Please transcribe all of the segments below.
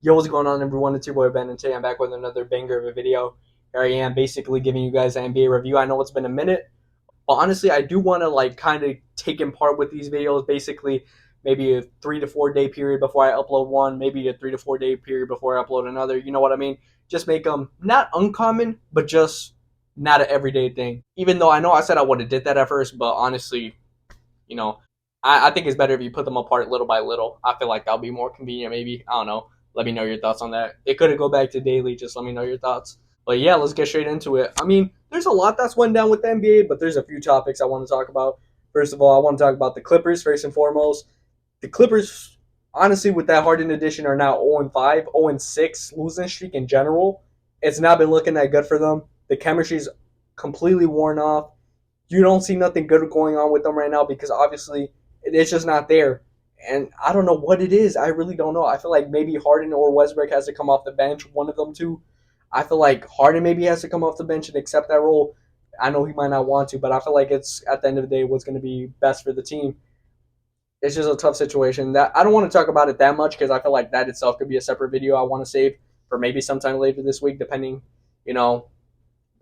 Yo, what's going on, everyone? It's your boy Ben, and today I'm back with another banger of a video. Here I am, basically giving you guys an NBA review. I know it's been a minute, but honestly, I do want to kind of take in part with these videos. Basically, maybe a 3 to 4 day period before I upload one, maybe a 3 to 4 day period before I upload another. You know what I mean? Just make them not uncommon, but just not an everyday thing. Even though I know I said I would have did that at first, but honestly, you know, I think it's better if you put them apart little by little. I feel like that'll be more convenient. Maybe, I don't know. Let me know your thoughts on that. It could go back to daily. Just let me know your thoughts. But yeah, let's get straight into it. I mean, there's a lot that's went down with the NBA, but there's a few topics I want to talk about. First of all, I want to talk about the Clippers first and foremost. The Clippers, honestly, with that Harden addition, are now 0-5, 0-6 losing streak in general. It's not been looking that good for them. The chemistry's completely worn off. You don't see nothing good going on with them right now because obviously it's just not there. And I don't know what it is. I really don't know. I feel like maybe Harden or Westbrook has to come off the bench, one of them two. I feel like Harden maybe has to come off the bench and accept that role. I know he might not want to, but I feel like it's at the end of the day what's going to be best for the team. It's just a tough situation. That I don't want to talk about it that much because I feel like that itself could be a separate video I want to save for maybe sometime later this week, depending. You know,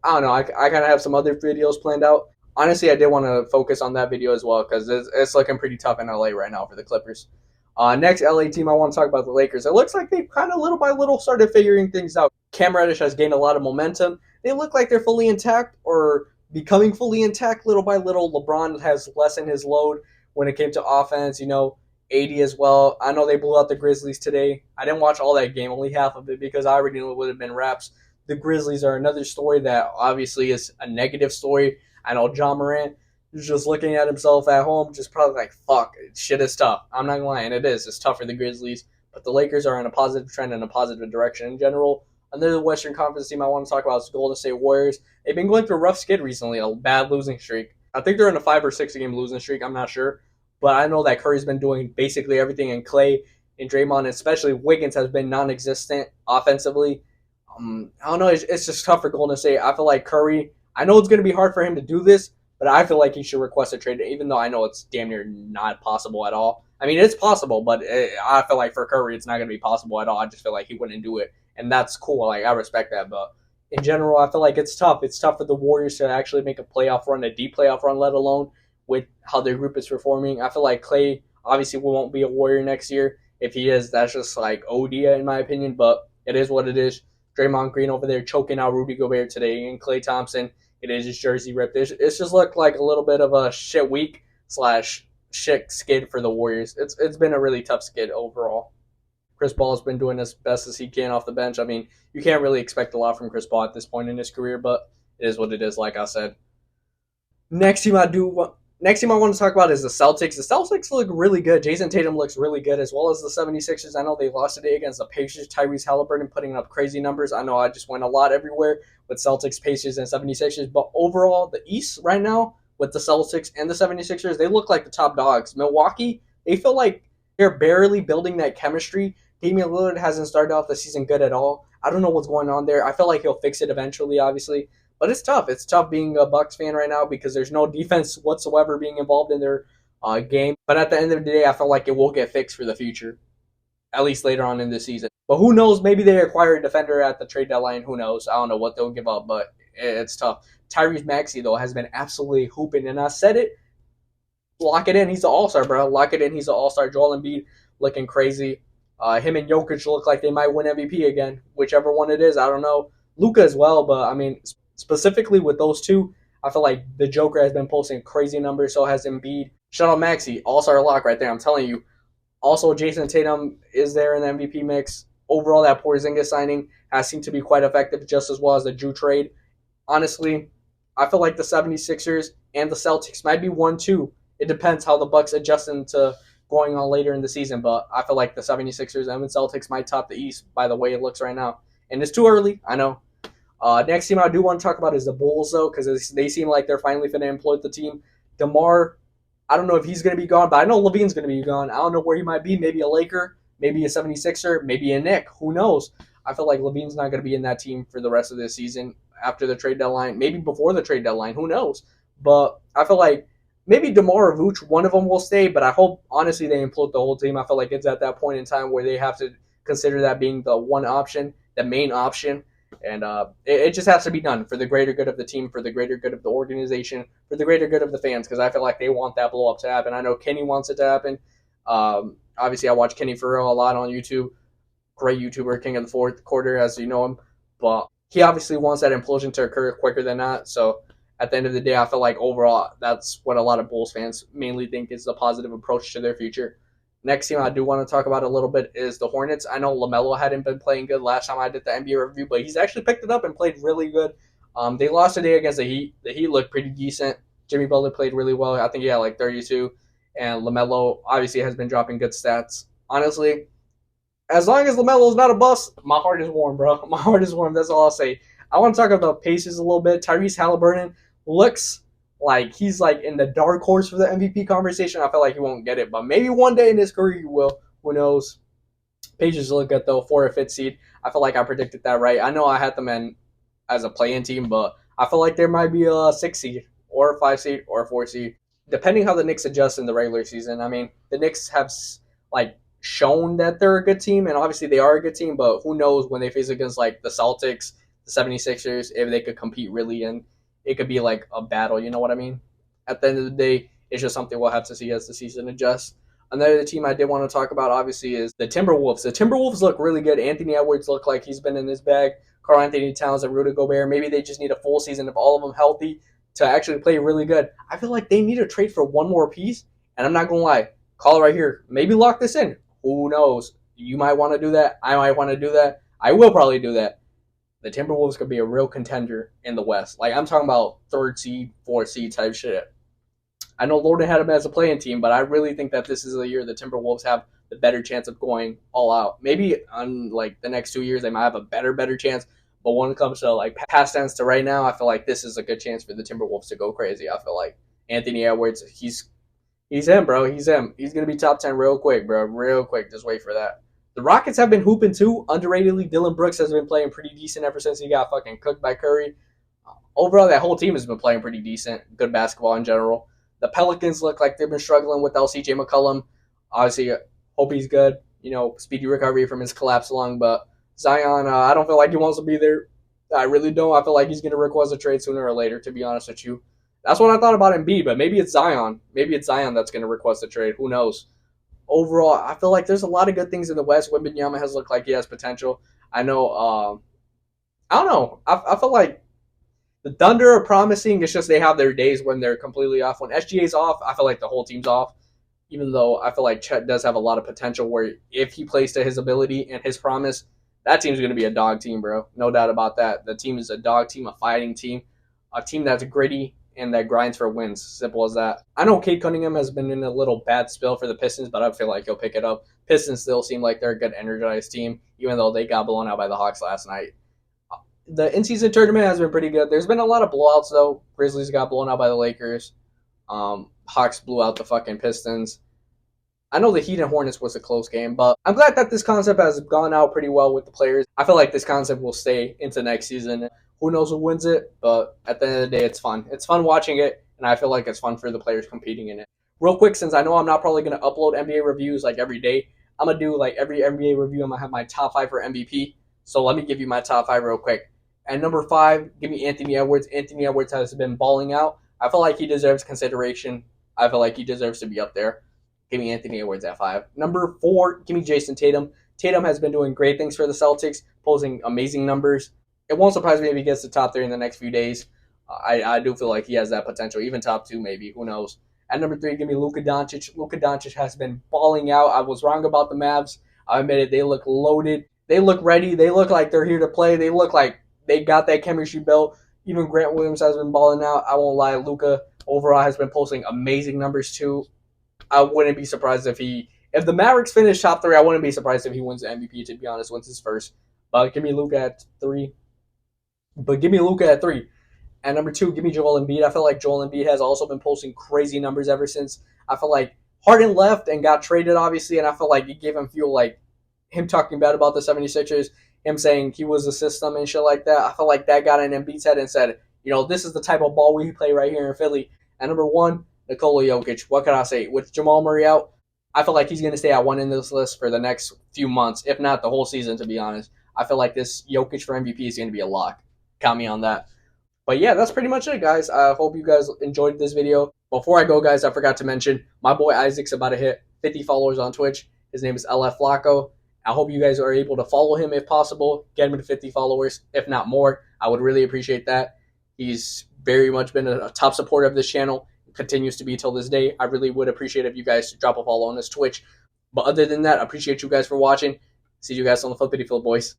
I don't know. I kind of have some other videos planned out. Honestly, I did want to focus on that video as well because it's looking pretty tough in LA right now for the Clippers. Next LA team, I want to talk about the Lakers. It looks like they've kind of little by little started figuring things out. Cam Reddish has gained a lot of momentum. They look like they're fully intact or becoming fully intact little by little. LeBron has lessened his load when it came to offense. You know, 80 as well. I know they blew out the Grizzlies today. I didn't watch all that game, only half of it because I already knew it would have been wraps. The Grizzlies are another story that obviously is a negative story. I know John Morant is just looking at himself at home, just probably like, fuck, shit is tough. I'm not gonna lie, and it is. It's tough for the Grizzlies, but the Lakers are in a positive trend in a positive direction in general. Another Western Conference team I want to talk about is the Golden State Warriors. They've been going through a rough skid recently, a bad losing streak. I think they're in a 5 or 6 game losing streak. I'm not sure, but I know that Curry's been doing basically everything, and Clay and Draymond, especially Wiggins, has been non-existent offensively. I don't know. It's just tough for Golden State. I feel like Curry. I know it's going to be hard for him to do this, but I feel like he should request a trade, even though I know it's damn near not possible at all. I mean, it's possible, but I feel like for Curry, it's not going to be possible at all. I just feel like he wouldn't do it, and that's cool. Like I respect that, but in general, I feel like it's tough. It's tough for the Warriors to actually make a playoff run, a deep playoff run, let alone with how their group is performing. I feel like Clay obviously won't be a Warrior next year. If he is, that's just like Odia in my opinion, but it is what it is. Draymond Green over there choking out Rudy Gobert today, and Klay Thompson. It is his jersey ripped. It's just looked like a little bit of a shit week slash shit skid for the Warriors. It's been a really tough skid overall. Chris Paul has been doing as best as he can off the bench. I mean, you can't really expect a lot from Chris Paul at this point in his career, but it is what it is. Like I said, Next team I do next team I want to talk about is the Celtics. The Celtics look really good. Jason Tatum looks really good, as well as the 76ers. I know they lost today against the Pacers. Tyrese Halliburton putting up crazy numbers. I know I just went a lot everywhere with Celtics, Pacers, and 76ers. But overall, the East right now with the Celtics and the 76ers, they look like the top dogs. Milwaukee, they feel like they're barely building that chemistry. Damian Lillard hasn't started off the season good at all. I don't know what's going on there. I feel like he'll fix it eventually, obviously. But it's tough. It's tough being a Bucks fan right now because there's no defense whatsoever being involved in their game. But at the end of the day, I feel like it will get fixed for the future, at least later on in the season. But who knows? Maybe they acquire a defender at the trade deadline. Who knows? I don't know what they'll give up, but it's tough. Tyrese Maxey, though, has been absolutely hooping. And I said it, lock it in. He's an all-star, bro. Lock it in. He's an all-star. Joel Embiid looking crazy. Him and Jokic look like they might win MVP again. Whichever one it is, I don't know. Luka as well, but I mean, specifically with those two, I feel like the Joker has been posting crazy numbers. So has Embiid. Shout out Maxey, all-star lock right there. I'm telling you. Also, Jason Tatum is there in the MVP mix. Overall, that Porzingis signing has seemed to be quite effective, just as well as the Drew trade. Honestly, I feel like the 76ers and the Celtics might be 1-2. It depends how the Bucks adjust into going on later in the season, but I feel like the 76ers and the Celtics might top the East by the way it looks right now. And it's too early, I know. Next team I do want to talk about is the Bulls, though, because they seem like they're finally going to implode the team. DeMar, I don't know if he's going to be gone, but I know Levine's going to be gone. I don't know where he might be. Maybe a Laker, maybe a 76er, maybe a Knick. Who knows? I feel like Levine's not going to be in that team for the rest of this season after the trade deadline. Maybe before the trade deadline. Who knows? But I feel like maybe DeMar or Vooch, one of them will stay, but I hope, honestly, they implode the whole team. I feel like it's at that point in time where they have to consider that being the one option, the main option. And it just has to be done for the greater good of the team, for the greater good of the organization, for the greater good of the fans, because I feel like they want that blow up to happen. I know Kenny wants it to happen. Obviously, I watch Kenny Farrell a lot on YouTube. Great YouTuber, king of the fourth quarter, as you know him. But he obviously wants that implosion to occur quicker than that. So at the end of the day, I feel like overall that's what a lot of Bulls fans mainly think is the positive approach to their future. Next team I do want to talk about a little bit is the Hornets. I know LaMelo hadn't been playing good last time I did the NBA review, but he's actually picked it up and played really good. They lost today against the Heat. The Heat looked pretty decent. Jimmy Butler played really well. I think he had like 32. And LaMelo obviously has been dropping good stats. Honestly, as long as LaMelo's not a bust, my heart is warm, bro. My heart is warm. That's all I'll say. I want to talk about Pacers a little bit. Tyrese Halliburton looks like he's like in the dark horse for the MVP conversation. I feel like he won't get it, but maybe one day in his career he will. Who knows? Pacers look good though, 4 or 5th seed. I feel like I predicted that right. I know I had them in as a play-in team, but I feel like there might be a 6 seed or a 5 seed or a 4 seed, depending how the Knicks adjust in the regular season. I mean, the Knicks have like shown that they're a good team, and obviously they are a good team, but who knows when they face against like the Celtics, the 76ers, if they could compete really, and it could be like a battle, you know what I mean? At the end of the day, it's just something we'll have to see as the season adjusts. Another team I did want to talk about, obviously, is the Timberwolves. The Timberwolves look really good. Anthony Edwards looked like he's been in his bag. Karl Anthony Towns and Rudy Gobert. Maybe they just need a full season of all of them healthy to actually play really good. I feel like they need to trade for one more piece, and I'm not going to lie. Call it right here. Maybe lock this in. Who knows? You might want to do that. I might want to do that. I will probably do that. The Timberwolves could be a real contender in the West. Like, I'm talking about 3rd seed, 4th seed type shit. I know Lorden had him as a playing team, but I really think that this is the year the Timberwolves have the better chance of going all out. Maybe on like the next 2 years they might have a better chance. But when it comes to like past tense to right now, I feel like this is a good chance for the Timberwolves to go crazy. I feel like Anthony Edwards, he's him, bro. He's him. He's gonna be top 10 real quick, bro. Real quick. Just wait for that. The Rockets have been hooping too. Underratedly, Dylan Brooks has been playing pretty decent ever since he got fucking cooked by Curry. Overall, that whole team has been playing pretty decent. Good basketball in general. The Pelicans look like they've been struggling with LCJ McCollum. Obviously, hope he's good. You know, speedy recovery from his collapsed lung. But Zion, I don't feel like he wants to be there. I really don't. I feel like he's going to request a trade sooner or later, to be honest with you. That's what I thought about Embiid, but maybe it's Zion. Maybe it's Zion that's going to request a trade. Who knows? Overall, I feel like there's a lot of good things in the West. Wembanyama has looked like he has potential. I know. I don't know. I feel like the Thunder are promising. It's just they have their days when they're completely off. When SGA's off, I feel like the whole team's off. Even though I feel like Chet does have a lot of potential where if he plays to his ability and his promise, that team's going to be a dog team, bro. No doubt about that. The team is a dog team, a fighting team, a team that's gritty and that grinds for wins. Simple as that. I know Cade Cunningham has been in a little bad spell for the Pistons, but I feel like he'll pick it up. Pistons still seem like they're a good, energized team, even though they got blown out by the Hawks last night. The in-season tournament has been pretty good. There's been a lot of blowouts, though. Grizzlies got blown out by the Lakers. Hawks blew out the fucking Pistons. I know the Heat and Hornets was a close game, but I'm glad that this concept has gone out pretty well with the players. I feel like this concept will stay into next season. Who knows who wins it, but at the end of the day, it's fun. It's fun watching it, and I feel like it's fun for the players competing in it. Real quick, since I know I'm not probably going to upload NBA reviews like every day, I'm going to do like every NBA review. I'm going to have my top 5 for MVP. So let me give you my top 5 real quick. At number 5, give me Anthony Edwards. Anthony Edwards has been balling out. I feel like he deserves consideration. I feel like he deserves to be up there. Give me Anthony Edwards at 5. Number 4, give me Jason Tatum. Tatum has been doing great things for the Celtics, posing amazing numbers. It won't surprise me if he gets to top 3 in the next few days. I do feel like he has that potential, even top 2 maybe. Who knows? At number 3, give me Luka Doncic. Luka Doncic has been balling out. I was wrong about the Mavs. I admit it. They look loaded. They look ready. They look like they're here to play. They look like they got that chemistry built. Even Grant Williams has been balling out. I won't lie. Luka overall has been posting amazing numbers too. I wouldn't be surprised if the Mavericks finish top 3, I wouldn't be surprised if he wins the MVP, to be honest, wins his first. But give me Luka at 3. At number 2, give me Joel Embiid. I feel like Joel Embiid has also been posting crazy numbers ever since. I feel like Harden left and got traded, obviously, and I feel like it gave him fuel, like him talking bad about the 76ers, him saying he was the system and shit like that. I feel like that got in Embiid's head and said, this is the type of ball we play right here in Philly. At number 1, Nikola Jokic. What can I say? With Jamal Murray out, I feel like he's going to stay at one in this list for the next few months, if not the whole season, to be honest. I feel like this Jokic for MVP is going to be a lock. Count me on that. But yeah, that's pretty much it, guys. I hope you guys enjoyed this video. Before I go, guys, I forgot to mention my boy Isaac's about to hit 50 followers on Twitch. His name is LF Flacco. I hope you guys are able to follow him if possible. Get him to 50 followers, if not more. I would really appreciate that. He's very much been a top supporter of this channel. Continues to be till this day. I really would appreciate if you guys drop a follow on his Twitch. But other than that, I appreciate you guys for watching. See you guys on the Flippity Flip, boys.